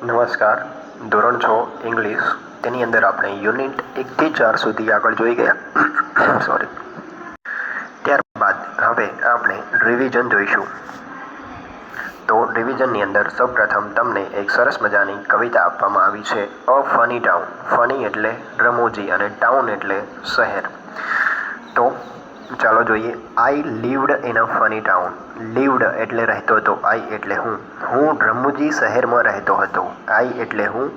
નમસ્કાર. ધોરણ 6 ઇંગ્લિશ તેની અંદર આપણે યુનિટ 1 થી 4 સુધી આગળ જોઈ ગયા. સોરી. ત્યારબાદ હવે આપણે રિવિઝન જોઈશું. તો રિવિઝનની અંદર સૌપ્રથમ તમને એક સરસ મજાની કવિતા આપવામાં આવી છે, અ ફની ટાઉન. ફની એટલે રમૂજી અને ટાઉન એટલે શહેર. તો ચાલો જોઈએ. I lived in a funny town. Lived એટલે રહેતો હતો, આઈ એટલે હું રમૂજી શહેરમાં રહેતો હતો. આઈ એટલે હું,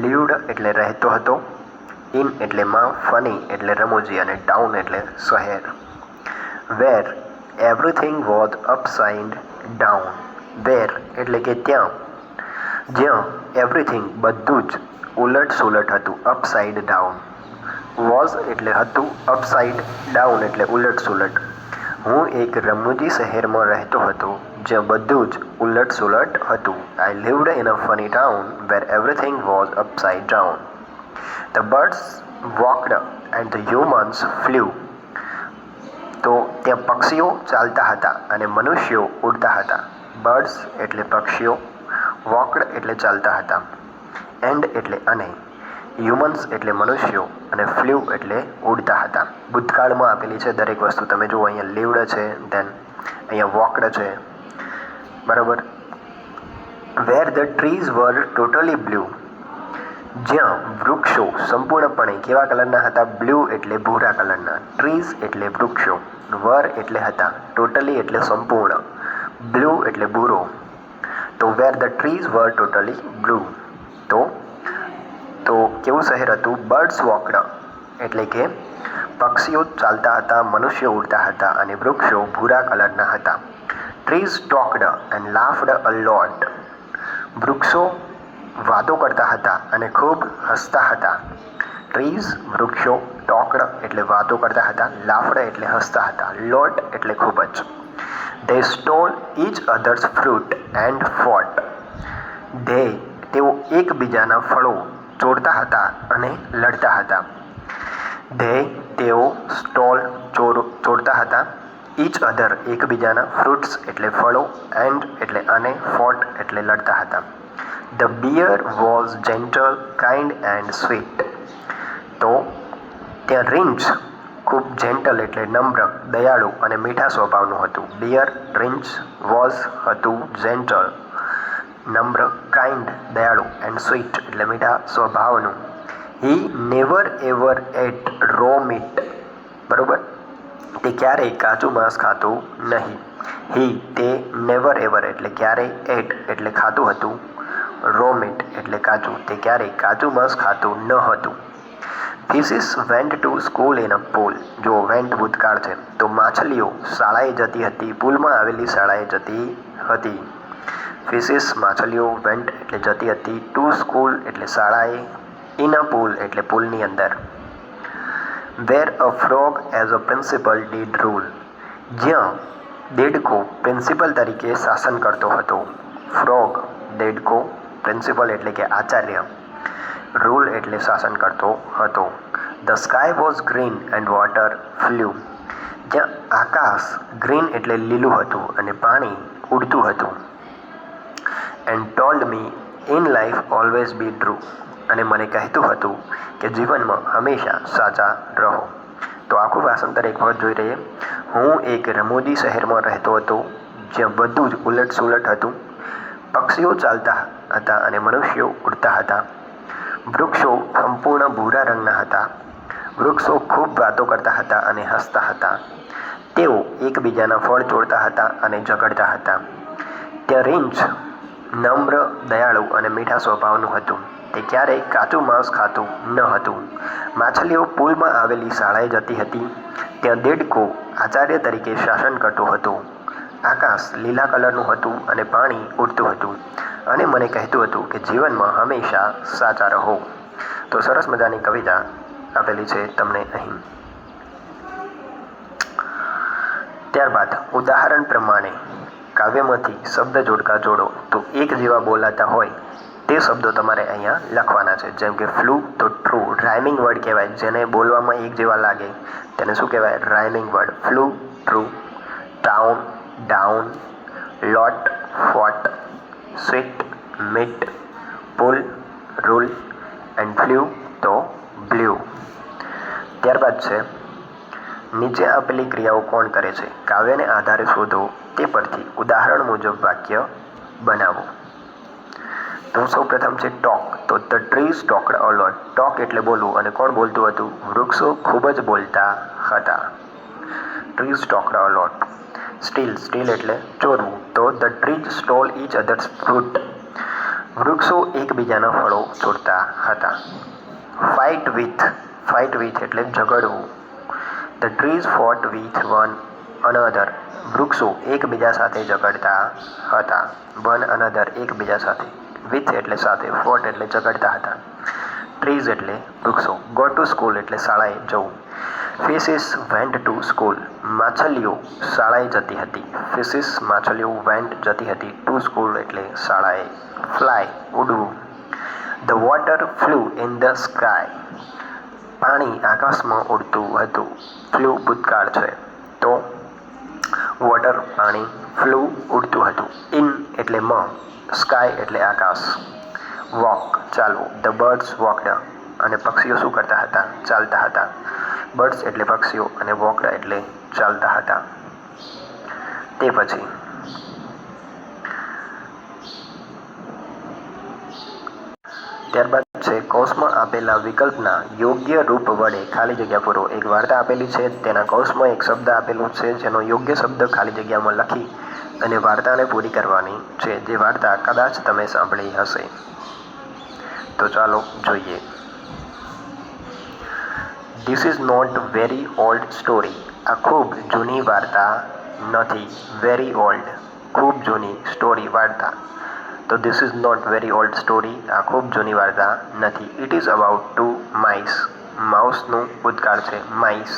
લીવડ એટલે રહેતો હતો, ઇન એટલે માં, ફની એટલે રમૂજી અને ટાઉન એટલે શહેર. વેર એવરીથિંગ વોઝ અપસાઇડ ડાઉન. વેર એટલે કે ત્યાં, જ્યાં એવરીથિંગ બધું જ ઉલટ સુલટ હતું, અપસાઇડ ડાઉન. વોઝ એટલે હતું, અપસાઇડ ડાઉન એટલે ઉલટ સુલટ. હું એક રમૂજી શહેરમાં રહેતો હતો જ્યાં બધું જ ઉલટ સુલટ હતું. I lived in a funny town where everything was upside down. The birds walked and the humans flew. તો ત્યાં પક્ષીઓ ચાલતા હતા અને મનુષ્યો ઉડતા હતા. બર્ડ્સ એટલે પક્ષીઓ, વોકડ એટલે ચાલતા હતા, એન્ડ એટલે અને, હ્યુમન્સ એટલે મનુષ્યો અને ફ્લ્યુ એટલે ઉડતા હતા. ભૂતકાળમાં આપેલી છે દરેક વસ્તુ. તમે જુઓ અહીંયા લીવડ છે, ધેન અહીંયા વોકડ છે, બરાબર. Where the trees were totally blue. જ્યાં વૃક્ષો સંપૂર્ણપણે કેવા કલરના હતા? બ્લુ એટલે ભૂરા કલરના. ટ્રીઝ એટલે વૃક્ષો, વર એટલે હતા, ટોટલી એટલે સંપૂર્ણ, બ્લુ એટલે ભૂરો. તો where the trees were totally blue. તો કેવું શહેર હતું? બર્ડ્સ વોકડ એટલે કે પક્ષીઓ ચાલતા હતા, મનુષ્યો ઉડતા હતા અને વૃક્ષો ભૂરા કલરના હતા. ટ્રીઝ ટોકડ એન્ડ લાફ્ડ અ લોટ. વૃક્ષો વાતો કરતા હતા અને ખૂબ હસતા હતા. ટ્રીઝ વૃક્ષો, ટોકડ એટલે વાતો કરતા હતા, લાફ્ડ એટલે હસતા હતા, લોટ એટલે ખૂબ જ. They stole each other's fruit and fought. તેઓ એકબીજાના ફળો ચોરતા હતા અને લડતા હતા. તેઓ સ્ટોલ ચોરતા હતા, ઈચ અધર એકબીજાના, ફ્રૂટ્સ એટલે ફળો, એન્ડ એટલે અને, ફોટ એટલે લડતા હતા. The bear was gentle, kind and sweet. તો ત્યાં રીંછ ખૂબ જેન્ટલ એટલે નમ્ર, દયાળુ અને મીઠા સ્વભાવનું હતું. બિયર રીંછ, વોઝ હતું, જેન્ટલ નમ્ર, કાઇન્ડ દયાળુ, એન્ડ સ્વીટ એટલે મીઠા સ્વભાવનું. He never ever ate raw meat. બરોબર. તે ક્યારેય કાચું માંસ ખાતું નહીં. હી તે, નેવર એવર એટલે ક્યારેય, એટ એટલે ખાતું હતું, રો મીટ એટલે કાચું, તે ક્યારેય કાચું માંસ ખાતું ન હતું. Fishes went to school in a pool. જો વેન્ટ ભૂતકાળ છે તો માછલીઓ શાળાએ જતી હતી, પૂલમાં આવેલી શાળાએ જતી હતી. ફિશિસ માછલીઓ, વેન્ટ એટલે જતી હતી, ટુ સ્કૂલ એટલે શાળાએ, ઇન અ પૂલ એટલે પૂલની અંદર. Where a frog as a principal did rule. જ્યાં દેડકો પ્રિન્સિપલ તરીકે શાસન કરતો હતો. ફ્રોગ, દેડકો, પ્રિન્સિપલ એટલે કે આચાર્ય, રૂલ એટલે શાસન કરતો હતો. The sky was green and water flew. જ્યાં આકાશ ગ્રીન એટલે લીલું હતું અને પાણી ઉડતું હતું. And told me in life always be true. અને મને કહેતું હતું કે જીવનમાં હંમેશા સાચા રહો. તો આખું ભાષાંતર એક વખત જોઈ રહીએ. હું એક રમૂજી શહેરમાં રહેતો હતો જ્યાં બધું જ ઉલટ સુલટ હતું. પક્ષીઓ ચાલતા હતા અને મનુષ્યો ઉડતા હતા. વૃક્ષો સંપૂર્ણ ભૂરા રંગના હતા. વૃક્ષો ખૂબ વાતો કરતા હતા અને હસતા હતા. તેઓ એકબીજાના ફળ ચોરતા હતા અને ઝઘડતા હતા. ત્યાં રીંછ નમ્ર, દયાળુ અને મીઠા સ્વભાવનું હતું. તે ક્યારેય કાચું માંસ ખાતું ન હતું. માછલીઓ પૂલમાં આવેલી શાળાએ જતી હતી. ત્યાં દેડકો આચાર્ય તરીકે શાસન કરતો હતો. આકાશ લીલા કલરનું હતું અને પાણી ઉડતું હતું. અને મને કહેતું હતું કે જીવનમાં હંમેશા સાચા રહો. તો સરસ મજાની કવિતા આપેલી છે તમને અહીં. ત્યારબાદ ઉદાહરણ પ્રમાણે કાવ્યમાંથી શબ્દ જોડકા જોડો. તો એક જેવા બોલાતા હોય તે શબ્દો તમારે અહીંયા લખવાના છે. જેમ કે ફ્લુ તો ટ્રુ, રાઇમિંગ વર્ડ કહેવાય. જેને બોલવામાં એક જેવા લાગે તેને શું કહેવાય? Rhyming word. Flu, true. Town, down. Lot, fought. Sweet, meet. Pool, rule and flew તો બ્લ્યુ. ત્યારબાદ છે નીચે આપેલી ક્રિયાઓ કોણ કરે છે? કાવ્યને આધારે શોધો, તે પરથી ઉદાહરણ મુજબ વાક્ય બનાવો. તો સૌ પ્રથમ છે ટોક. તો the trees talked a lot. Talk એટલે બોલવું, અને કોણ બોલતું હતું? વૃક્ષો ખૂબ જ બોલતા હતા. Trees talked a lot. Steal. Steal એટલે ચોરવું. તો the trees stole each other's fruit. વૃક્ષો એકબીજાના ફળો ચોરતા હતા. Fight with. ફાઇટ વિથ એટલે ઝઘડવું. The trees fought with one another. વૃક્ષો એકબીજા સાથે ઝઘડતા હતા. વન અનધર એકબીજા સાથે. વિથ એટલે સાથે. ફોટ એટલે ઝઘડતા હતા. ટ્રીઝ એટલે વૃક્ષો. ગો ટુ સ્કૂલ એટલે શાળાએ જવું. ફિશિસ વેન્ટ ટુ સ્કૂલ. માછલીઓ શાળાએ જતી હતી. ફિશિસ માછલીઓ વેન્ટ જતી હતી. ટુ સ્કૂલ એટલે શાળાએ. ફ્લાય ઉડવું. The water flew in the sky. પાણી આકાશમાં ઉડતું હતું. ફ્લુ ભૂતકાળ છે, તો વોટર પાણી, ફ્લુ ઉડતું હતું. ઇન એટલે માં, સ્કાય એટલે આકાશ. વોક ચાલવું. The birds walked. અને પક્ષીઓ શું કરતા હતા? ચાલતા હતા. બર્ડ્સ એટલે પક્ષીઓ અને વોકડ એટલે ચાલતા હતા. તે પછી ત્યારબાદ છે કૌંસમાં આપેલા વિકલ્પના યોગ્ય રૂપ વડે ખાલી જગ્યા પૂરો. એક વાર્તા આપેલી છે, તેના કૌંસમાં એક શબ્દ આપેલું છે, જેનો યોગ્ય શબ્દ ખાલી જગ્યામાં લખી અને વાર્તાને પૂરી કરવાની છે, જે વાર્તા કદાચ તમે સાંભળી હશે. તો ચાલો જોઈએ. This is not very old story. આ ખૂબ જૂની વાર્તા નથી. વેરી ઓલ્ડ ખૂબ જૂની, સ્ટોરી વાર્તા. તો this is not very old story. આ ખૂબ જૂની વાર્તા નથી. It is about two mice. માઉસનું ભૂતકાળ છે, માઇસ.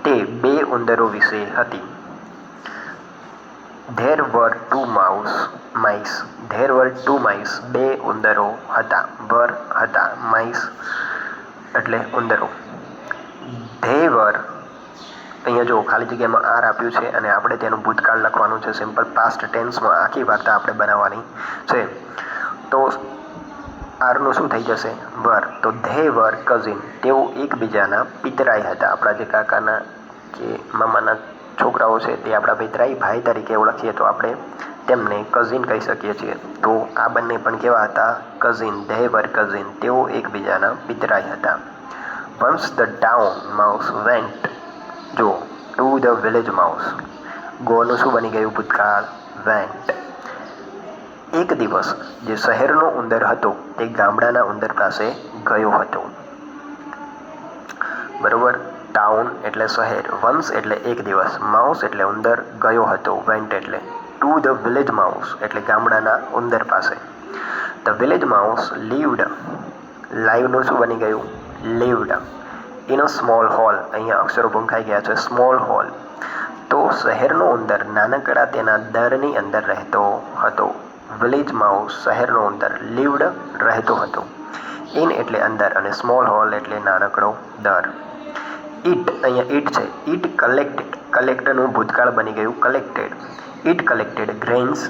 તે બે ઉંદરો વિશે હતી. There were two mice. There were two mice. બે ઉંદરો હતા. વર હતા. માઇસ એટલે ઉંદરો. ધે વર, અહીંયા જો ખાલી જગ્યામાં આર આપ્યું છે અને આપણે તેનું ભૂતકાળ લખવાનું છે. સિમ્પલ પાસ્ટ ટેન્સમાં આખી વાર્તા આપણે બનાવવાની છે. તો આરનું શું થઈ જશે? વર. તો ધે વર કઝિન. તેઓ એકબીજાના પિતરાઈ હતા. આપણા જે કાકાના કે મામાના છોકરાઓ છે તે આપણા પિતરાઈ ભાઈ તરીકે ઓળખીએ તો આપણે તેમને કઝિન કહી શકીએ છીએ. તો આ બંને પણ કેવા હતા? કઝિન. They var cousin. તેઓ એકબીજાના પિતરાઈ હતા. Once the town mouse vent. જો ટુ ધ વિલેજ માઉસ. ગોનું શું બની ગયું? ભૂતકાળ. વેન્ટ. એક દિવસ જે શહેરનો ઉંદર હતો તે ગામડાના ઉંદર પાસે ગયો હતો. બરોબર. ટાઉન એટલે શહેર. વન્સ એટલે એક દિવસ. માઉસ એટલે ઉંદર. ગયો હતો. વેન્ટ એટલે. ટુ ધ વિલેજ માઉસ એટલે ગામડાના ઉંદર પાસે. The village mouse lived. લાઈવનું શું બની ગયું? Lived. In a small hole. અહીંયા અક્ષરો ભૂંખાઈ ગયા છે. Small hole. તો શહેરનો ઉંદર નાનકડા તેના દરની અંદર રહેતો હતો. વિલેજ માઉસ શહેરનો ઉંદર. લીવડ રહેતો હતો. ઇન એટલે અંદર અને સ્મોલ હોલ એટલે નાનકડો દર. ઇટ, અહીંયા ઇટ છે. It collected. કલેક્ટનું ભૂતકાળ બની ગયું કલેક્ટેડ. It collected grains.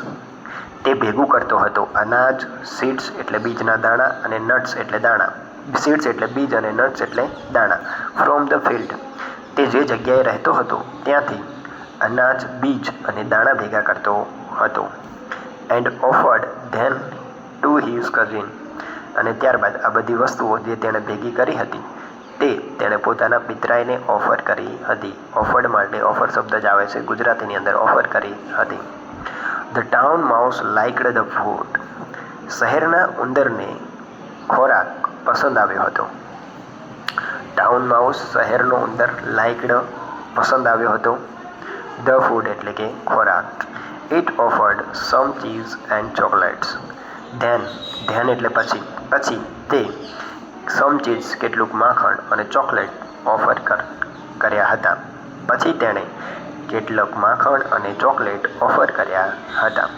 તે ભેગું કરતો હતો અનાજ. સીડ્સ એટલે બીજના દાણા અને નટ્સ એટલે દાણા. સીડ્સ એટલે બીજ અને નટ્સ એટલે દાણા. From the field. તે જે જગ્યાએ રહેતો હતો ત્યાંથી અનાજ, બીજ અને દાણા ભેગા કરતો હતો. And offered then to his cousin. અને ત્યારબાદ આ બધી વસ્તુઓ જે તેણે ભેગી કરી હતી તે તેણે પોતાના પિતરાઈને ઓફર કરી હતી. ઓફર્ડ માટે ઓફર શબ્દ જ આવે છે ગુજરાતીની અંદર. ઓફર કરી હતી. The town mouse liked the food. શહેરના ઉંદરને ખોરાક પસંદ આવ્યો હતો. ટાઉન માઉસ શહેરનો ઉંદર લાઇકડ પસંદ આવ્યો હતો. ધ ફૂડ એટલે કે ખોરાક. It offered some cheese and chocolates. Then, then એટલે પછી. પછી તે સમ ચીઝ કેટલુંક માખણ અને ચોકલેટ ઓફર કર્યા હતા. પછી તેણે કેટલાક માખણ અને ચોકલેટ ઓફર કર્યા હતા.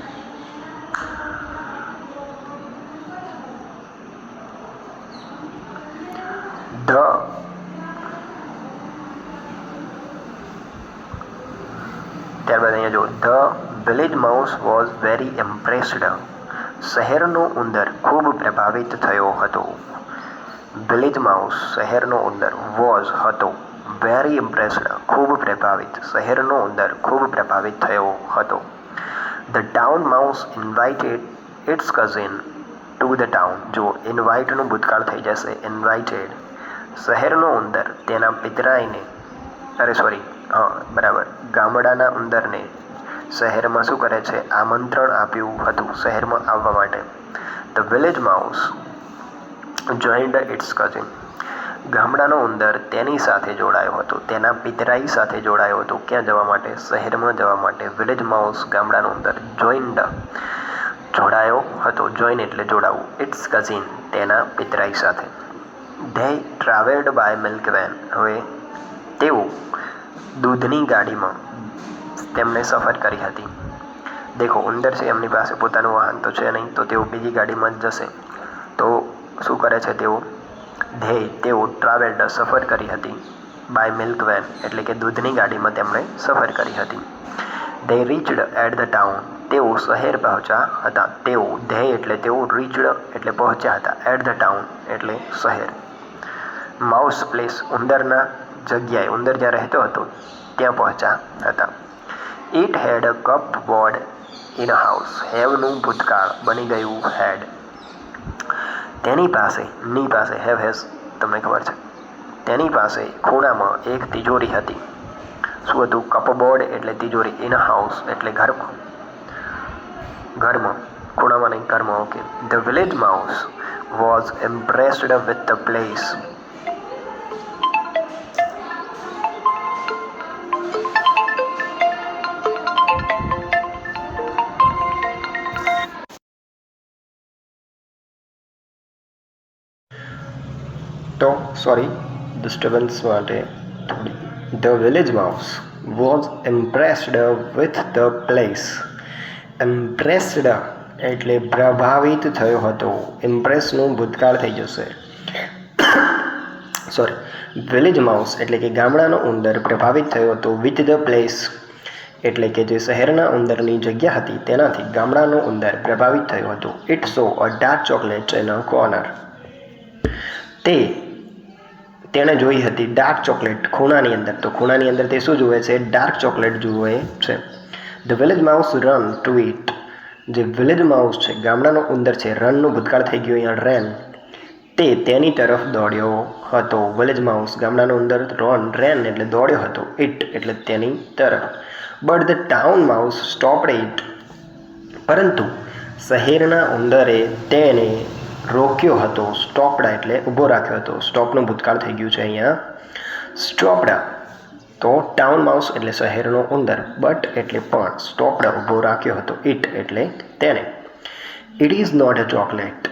ત્યારબાદ અહીંયા જો the village mouse was very impressed. શહેરનો ઉંદર ખૂબ પ્રભાવિત થયો હતો. વિલેજ માઉસ શહેરનો ઉંદર વોઝ હતો વેરી ઇમ્પ્રેસ્ડ ખૂબ પ્રભાવિત. શહેરનો ઉંદર ખૂબ પ્રભાવિત થયો હતો. The town mouse invited its cousin to the town. જો ઇન્વાઇટનું ભૂતકાળ થઈ જશે ઇન્વાઇટેડ. શહેરનો ઉંદર તેના પિતરાઈને બરાબર ગામડાના ઉંદરને શહેરમાં શું કરે છે આમંત્રણ આપ્યું હતું શહેરમાં આવવા માટે. The village mouse joined its cousin. ગામડાનો ઉંદર તેની સાથે જોડાયો હતો તેના પિતરાઈ સાથે જોડાયો હતો. ક્યાં જવા માટે? શહેરમાં જવા માટે. વિલેજ માઉસ ગામડાનો ઉંદર જોઈન્ડ જોડાયો હતો. જોઈન એટલે જોડાવું. ઇટ્સ કઝિન તેના પિતરાઈ સાથે. They travelled by milk van. હવે તેઓ દૂધની ગાડીમાં તેમણે સફર કરી હતી. દેખો ઉંદર છે એમની પાસે પોતાનું વાહન તો છે નહીં તો તેઓ બીજી ગાડીમાં જ જશે. તો શું કરે છે તેઓ ટ્રાવેલ્ડ સફર કરી હતી બાય મિલ્ક વેન એટલે કે દૂધની ગાડીમાં તેમણે સફર કરી હતી. They reached at the town. તેઓ શહેર પહોંચ્યા હતા. તેઓ રીચડ એટલે પહોંચ્યા હતા. એટ ધ ટાઉન એટલે શહેર. માઉસ પ્લેસ ઉંદરના જગ્યાએ ઉંદર જ્યાં રહેતો હતો ત્યાં પહોંચ્યા હતા. It had a cupboard in house. હેવનું ભૂતકાળ બની ગયું હેડ. તેની પાસે હેવ હેઝ તમને ખબર છે. તેની પાસે ખૂણામાં એક તિજોરી હતી. શું હતું? કપબોર્ડ એટલે તિજોરી. ઇન હાઉસ એટલે ઘરમાં ખૂણામાં નહીં ઘરમાં. Okay. The village mouse was impressed with the place. Disturbance માટે થોડી. The village mouse was impressed with the place. Impressed એટલે પ્રભાવિત થયો હતો. ઇમ્પ્રેસનું ભૂતકાળ થઈ જશે. વિલેજ માઉસ એટલે કે ગામડાનો ઉંદર પ્રભાવિત થયો હતો. વિથ ધ પ્લેસ એટલે કે જે શહેરના ઉંદરની જગ્યા હતી તેનાથી ગામડાનો ઉંદર પ્રભાવિત થયો હતો. It so a dark chocolate in a corner. તેણે જોઈ હતી ડાર્ક ચોકલેટ ખૂણાની અંદર. તો ખૂણાની અંદર તે શું જુએ છે? ડાર્ક ચોકલેટ જુએ છે. The village mouse run to it. જે વિલેજ માઉસ છે ગામડાનો ઉંદર છે રનનું ભૂતકાળ થઈ ગયું અહીંયા રેન. તે તેની તરફ દોડ્યો હતો. વિલેજ માઉસ ગામડાનો ઉંદર રેન એટલે દોડ્યો હતો. ઇટ એટલે તેની તરફ. But the town mouse stopped it. પરંતુ શહેરના ઉંદરે તેને રોક્યો હતો. સ્ટોપ્ડ એટલે ઊભો રાખ્યો હતો. સ્ટોપનું ભૂતકાળ થઈ ગયું છે અહીંયા સ્ટોપ્ડ. તો ટાઉન માઉસ એટલે શહેરનો ઉંદર. બટ એટલે પણ. સ્ટોપ્ડ ઊભો રાખ્યો હતો. ઇટ એટલે તેને. It is not a chocolate.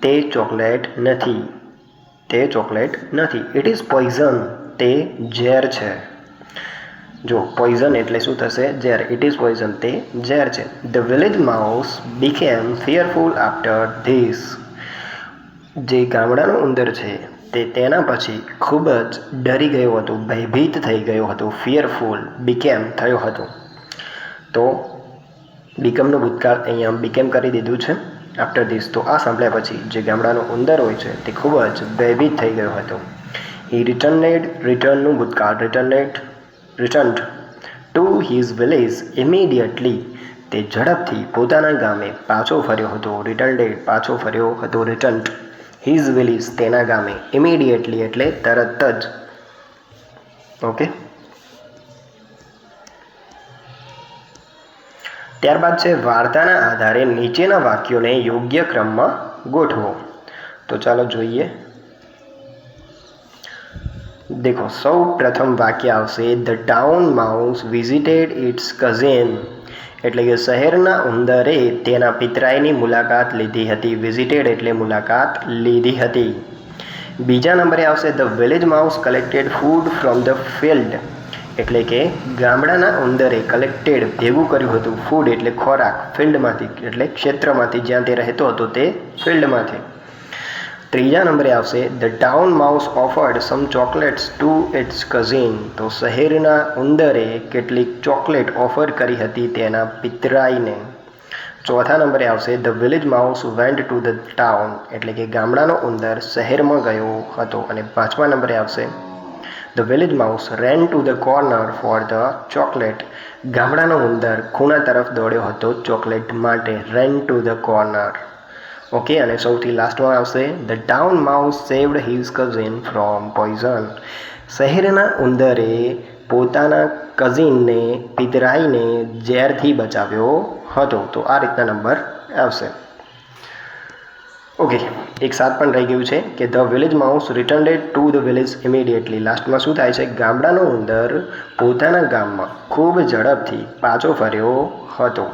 તે ચોકલેટ નથી. It is poison. તે ઝેર છે. જો પોઈઝન એટલે શું થશે? ઝેર. It is poison. તે ઝેર છે. The village mouse became fearful after this. જે ગામડાનો ઉંદર છે તે તેના પછી ખૂબ જ ડરી ગયો હતો. ભયભીત થઈ ગયો હતો. ફિયરફુલ બીકેમ થયો હતો. તો બીકમનું ભૂતકાળ અહીંયા બીકેમ કરી દીધું છે આફ્ટર ધીસ. તો આ સાંભળ્યા પછી જે ગામડાનો ઉંદર હોય છે તે ખૂબ જ ભયભીત થઈ ગયો હતો. હી રિટર્નનું ભૂતકાળ returned to his village immediately. તે ઝડપથી પોતાના ગામે પાછો ફર્યો હતો. પાછો ફર્યો હતો. રિટર્ન્ડ હિઝ વિલેજ તેના ગામે. ઇમિડિયેટલી એટલે તરત જ. ઓકે. ત્યારબાદ છે વાર્તાના આધારે નીચેના વાક્યોને યોગ્ય ક્રમમાં ગોઠવો. તો ચાલો જોઈએ. દેખો સૌ પ્રથમ વાક્ય આવશે the town mouse visited its cousin. એટલે કે શહેરના ઉંદરે તેના પિતરાઈની મુલાકાત લીધી હતી. વિઝિટેડ એટલે મુલાકાત લીધી હતી. બીજા નંબરે આવશે the village mouse collected food from the field. એટલે કે ગામડાના ઉંદરે કલેક્ટેડ ભેગું કર્યું હતું. ફૂડ એટલે ખોરાક. ફિલ્ડમાંથી એટલે ક્ષેત્રમાંથી જ્યાં તે રહેતો હતો તે ફિલ્ડમાંથી. ત્રીજા નંબરે આવશે the town mouse offered some chocolates to its cousin. તો શહેરના ઉંદરે કેટલીક ચોકલેટ ઓફર કરી હતી તેના પિતરાઈને. ચોથા નંબરે આવશે the village mouse went to the town, એટલે કે ગામડાનો ઉંદર શહેરમાં ગયો હતો. અને પાંચમા નંબરે આવશે the village mouse ran to the corner for the chocolate, ગામડાનો ઉંદર ખૂણા તરફ દોડ્યો હતો ચોકલેટ માટે. Ran to the corner. Okay, અને સૌથી લાસ્ટમાં આવશે the town mouse saved his cousin from poison, શહેરના ઉંદરે પોતાના કઝિનને પિતરાઈને ઝેરથી બચાવ્યો હતો. તો આ રીતના નંબર આવશે. ઓકે, એક 7 પણ રહી ગયું છે કે the village mouse returned to the village immediately. લાસ્ટમાં શું થાય છે? ગામડાનો ઉંદર પોતાના ગામમાં ખૂબ ઝડપથી પાછો ફર્યો હતો.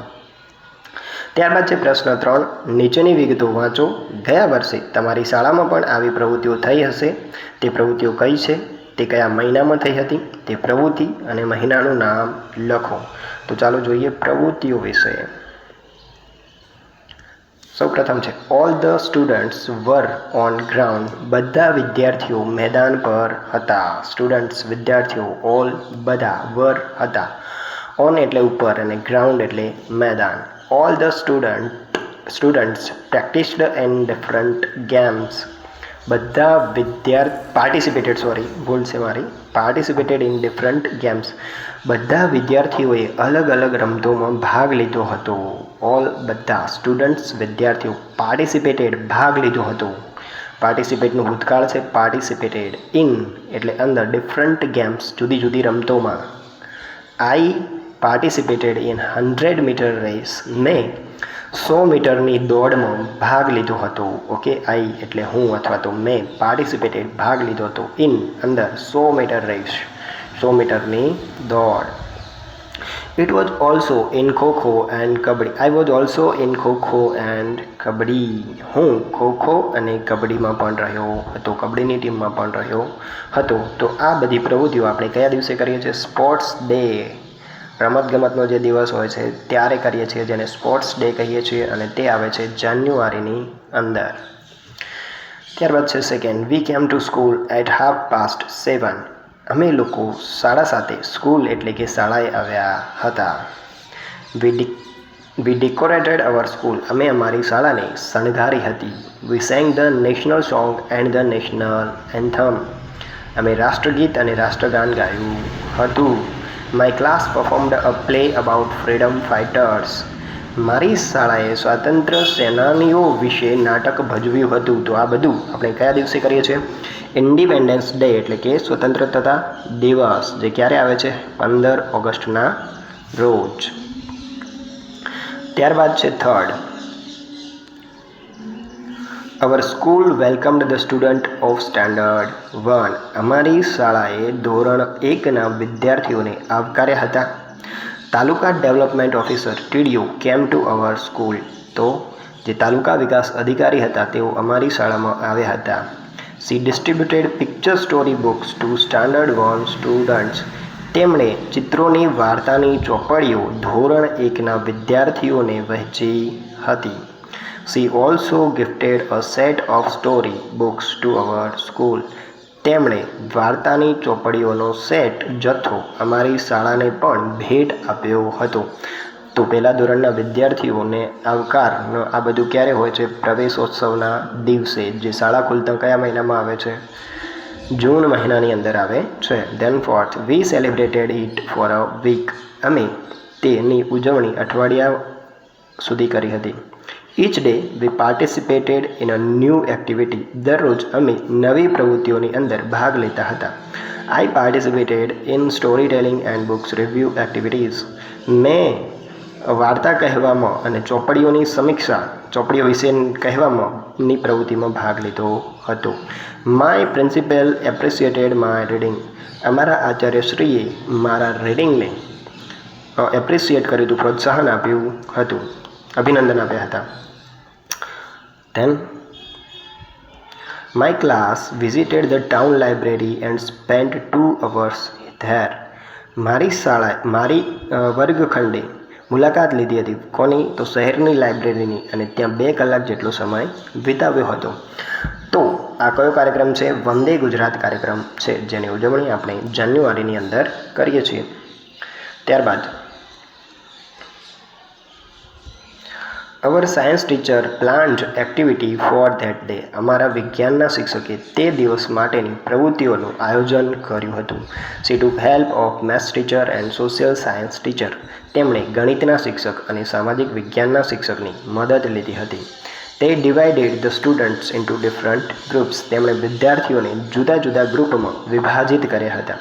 ત્યારબાદ છે પ્રશ્ન 3, નીચેની વિગતો વાંચો. ગયા વર્ષે તમારી શાળામાં પણ આવી પ્રવૃત્તિઓ થઈ હશે. તે પ્રવૃત્તિઓ કઈ છે? તે કયા મહિનામાં થઈ હતી? તે પ્રવૃત્તિ અને મહિનાનું નામ લખો. તો ચાલો જોઈએ પ્રવૃત્તિઓ વિશે. સૌપ્રથમ છે all the students were on ground, બધા વિદ્યાર્થીઓ મેદાન પર હતા. સ્ટુડન્ટ્સ વિદ્યાર્થીઓ, ઓલ બધા, વર હતા, ઓન એટલે ઉપર અને ગ્રાઉન્ડ એટલે મેદાન. All the students practised in different games, બધા પાર્ટિસિપેટેડ ઇન ડિફરન્ટ ગેમ્સ, બધા વિદ્યાર્થીઓએ અલગ અલગ રમતોમાં ભાગ લીધો હતો. ઓલ બધા, સ્ટુડન્ટ્સ વિદ્યાર્થીઓ, પાર્ટિસિપેટેડ ભાગ લીધો હતો. પાર્ટિસિપેટનું ભૂતકાળ છે પાર્ટિસિપેટેડ. ઇન એટલે અંદર, ડિફરન્ટ ગેમ્સ જુદી જુદી રમતોમાં. આઈ પાર્ટિસિપેટેડ ઇન 100 મીટર રેસ, મેં 100 મીટરની દોડમાં ભાગ લીધો હતો. ઓકે, આઈ એટલે હું અથવા તો મેં પાર્ટિસિપેટેડ ભાગ લીધો હતો. ઇન અંદર, 100 મીટર રેસ, 100 મીટરની દોડ. It was also in kho kho and kabaddi, I was also in kho kho and kabaddi, હું ખોખો અને કબડ્ડીમાં પણ રહ્યો હતો, કબડ્ડીની ટીમમાં પણ રહ્યો હતો. તો આ બધી પ્રવૃત્તિઓ આપણે કયા દિવસે કરીએ છીએ? સ્પોર્ટ્સ ડે, રમતગમતનો જે દિવસ હોય છે ત્યારે કરીએ છીએ, જેને સ્પોર્ટ્સ ડે કહીએ છીએ, અને તે આવે છે જાન્યુઆરીની અંદર. ત્યારબાદ છે second, V came to school at 7:30, અમે લોકો 7:30 સ્કૂલ એટલે કે શાળાએ આવ્યા હતા. વી ડેકોરેટેડ અવર સ્કૂલ, અમે અમારી શાળાને શણગારી હતી. We sang the national song and the national anthem, અમે રાષ્ટ્રગીત અને રાષ્ટ્રગાન ગાયું હતું. My class performed a play about freedom fighters, મારી શાળાએ સ્વાતંત્ર્ય સેનાનીઓ વિશે નાટક ભજવ્યું હતું. તો આ બધું આપણે કયા દિવસે કરીએ છીએ? ઇન્ડિપેન્ડન્સ ડે એટલે કે સ્વતંત્રતા દિવસ, જે ક્યારે આવે છે? 15 ઓગસ્ટના રોજ. ત્યારબાદ છે third, our school welcomed the student of standard 1, અમારી શાળાએ ધોરણ 1ના વિદ્યાર્થીઓને આવકાર્યા હતા. Taluka development officer TDO came to our school, તો જે તાલુકા વિકાસ અધિકારી હતા તેઓ અમારી શાળામાં આવ્યા હતા. C distributed picture story books two standard 1 students, તેમણે ચિત્રોની વાર્તાની ચોપડીઓ ધોરણ 1ના વિદ્યાર્થીઓને વહેંચી હતી. C also gifted a set of story books two our school, તેમણે વાર્તાની ચોપડીઓનો સેટ જથ્થો અમારી શાળાને પણ ભેટ આપ્યો હતો. તો પહેલા ધોરણના વિદ્યાર્થીઓને આવકારનો આ બધું ક્યારે હોય છે? પ્રવેશોત્સવના દિવસે, જે શાળા ખુલતા કયા મહિનામાં આવે છે? જૂન મહિનાની અંદર આવે છે. Then fourth, we celebrated it for a week, અમે તેની ઉજવણી અઠવાડિયા સુધી કરી હતી. Each day we participated in a new activity, દરરોજ અમે નવી પ્રવૃત્તિઓની અંદર ભાગ લેતા હતા. I participated in story telling and books review activities, મેં વાર્તા કહેવામાં અને ચોપડીઓની સમીક્ષા, ચોપડીઓ વિશે કહેવામાંની પ્રવૃત્તિમાં ભાગ લીધો હતો. My principal appreciated my reading, અમારા આચાર્યશ્રીએ મારા રીડિંગને એપ્રિસિએટ કર્યું હતું, પ્રોત્સાહન આપ્યું હતું, અભિનંદન આપ્યા હતા. Then my class visited the town library and spent 2 hours there, મારી વર્ગખંડે મુલાકાત લીધી હતી. કોની? તો શહેરની લાઇબ્રેરીની, અને ત્યાં 2 કલાક જેટલો સમય વિતાવ્યો હતો. તો આ કયો કાર્યક્રમ છે? વંદે ગુજરાત કાર્યક્રમ છે, જેની ઉજવણી આપણે જાન્યુઆરીની અંદર કરીએ છીએ. ત્યારબાદ our science teacher planned activity for that day. અમારા વિજ્ઞાનના શિક્ષકે તે દિવસ માટેની પ્રવૃત્તિઓનું આયોજન કર્યું હતું. She took help of maths teacher and social science teacher. તેમણે ગણિતના શિક્ષક અને સામાજિક વિજ્ઞાનના શિક્ષકની મદદ લીધી હતી. તે divided the students into different groups. તેમણે વિદ્યાર્થીઓને જુદા જુદા ગ્રુપમાં વિભાજિત કર્યા હતા.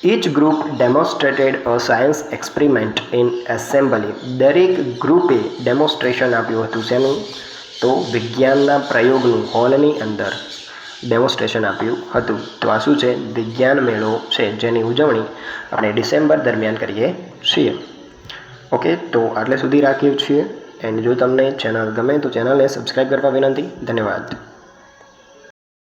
Each group demonstrated a science experiment in assembly. દરેક ગ્રુપે ડેમોન્સ્ટ્રેશન આપ્યું હતું. શેનું? તો વિજ્ઞાનના પ્રયોગનું હોલની અંદર ડેમોન્સ્ટ્રેશન આપ્યું હતું. તો આ શું છે? વિજ્ઞાન મેળો છે, જેની ઉજવણી આપણે ડિસેમ્બર દરમિયાન કરીએ છીએ. ઓકે, તો આટલે સુધી રાખીએ છીએ. એન્ડ જો તમને ચેનલ ગમે તો ચેનલને સબસ્ક્રાઈબ કરવા વિનંતી. ધન્યવાદ.